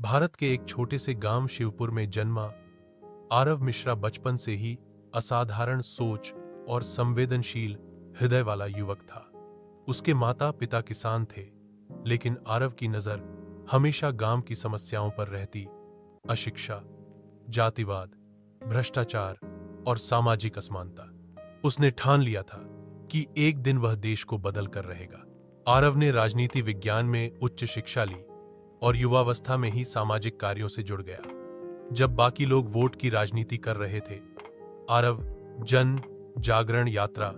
भारत के एक छोटे से गांव शिवपुर में जन्मा आरव मिश्रा बचपन से ही असाधारण सोच और संवेदनशील हृदय वाला युवक था। उसके माता पिता किसान थे, लेकिन आरव की नजर हमेशा गांव की समस्याओं पर रहती। अशिक्षा, जातिवाद, भ्रष्टाचार और सामाजिक असमानता। उसने ठान लिया था कि एक दिन वह देश को बदल कर रहेगा। आरव ने राजनीति विज्ञान में उच्च शिक्षा ली और युवावस्था में ही सामाजिक कार्यों से जुड़ गया। जब बाकी लोग वोट की राजनीति कर रहे थे, आरव जन जागरण यात्रा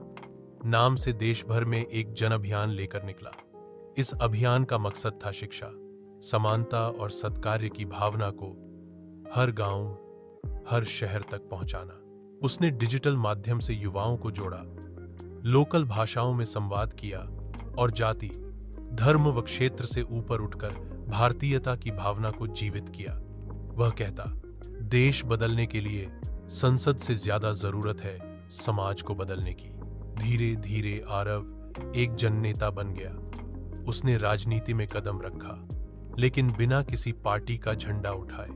नाम से देश भर में एक जन अभियान लेकर निकला। इस अभियान का मकसद था शिक्षा, समानता और सत्कार्य की भावना को हर गांव, हर शहर तक पहुंचाना। उसने डिजिटल माध्यम से युवाओं को जोड़ा, लोकल भाषाओं में संवाद किया और जाति, धर्म व क्षेत्र से ऊपर उठकर भारतीयता की भावना को जीवित किया। वह कहता, देश बदलने के लिए संसद से ज्यादा जरूरत है समाज को बदलने की। धीरे धीरे आरव एक जननेता बन गया। उसने राजनीति में कदम रखा, लेकिन बिना किसी पार्टी का झंडा उठाए।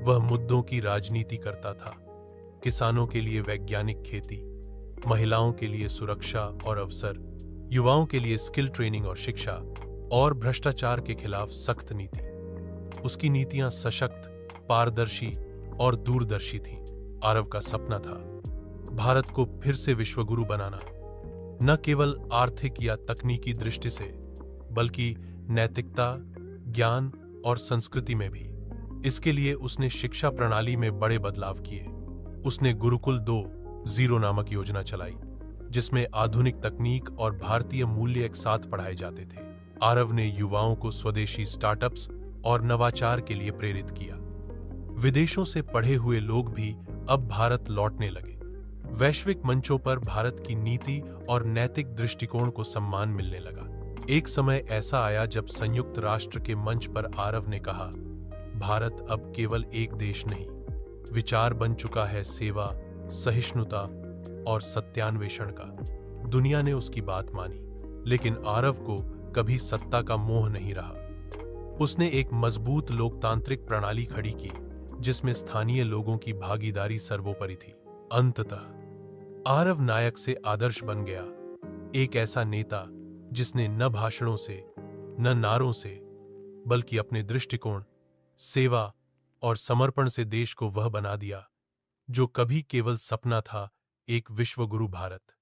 वह मुद्दों की राजनीति करता था। किसानों के लिए वैज्ञानिक खेती, महिलाओं के लिए सुरक्षा और अवसर, युवाओं के लिए स्किल ट्रेनिंग और शिक्षा, और भ्रष्टाचार के खिलाफ सख्त नीति। उसकी नीतियां सशक्त, पारदर्शी और दूरदर्शी थीं। आरव का सपना था भारत को फिर से विश्वगुरु बनाना, न केवल आर्थिक या तकनीकी दृष्टि से, बल्कि नैतिकता, ज्ञान और संस्कृति में भी। इसके लिए उसने शिक्षा प्रणाली में बड़े बदलाव किए। उसने गुरुकुल 2.0 नामक योजना चलाई, जिसमें आधुनिक तकनीक और भारतीय मूल्य एक साथ पढ़ाए जाते थे। आरव ने युवाओं को स्वदेशी स्टार्टअप्स और नवाचार के लिए प्रेरित किया। विदेशों से पढ़े हुए लोग भी अब भारत लौटने लगे। वैश्विक मंचों पर भारत की नीति और नैतिक दृष्टिकोण को सम्मान मिलने लगा। एक समय ऐसा आया जब संयुक्त राष्ट्र के मंच पर आरव ने कहा, भारत अब केवल एक देश नहीं, विचार बन चुका है सेवा, सहिष्णुता और सत्यान्वेषण का। दुनिया ने उसकी बात मानी, लेकिन आरव को कभी सत्ता का मोह नहीं रहा। उसने एक मजबूत लोकतांत्रिक प्रणाली खड़ी की, जिसमें स्थानीय लोगों की भागीदारी सर्वोपरि थी। अंततः आरव नायक से आदर्श बन गया, एक ऐसा नेता जिसने न भाषणों से, न नारों से, बल्कि अपने दृष्टिकोण, सेवा और समर्पण से देश को वह बना दिया जो कभी केवल सपना था, एक विश्वगुरु भारत।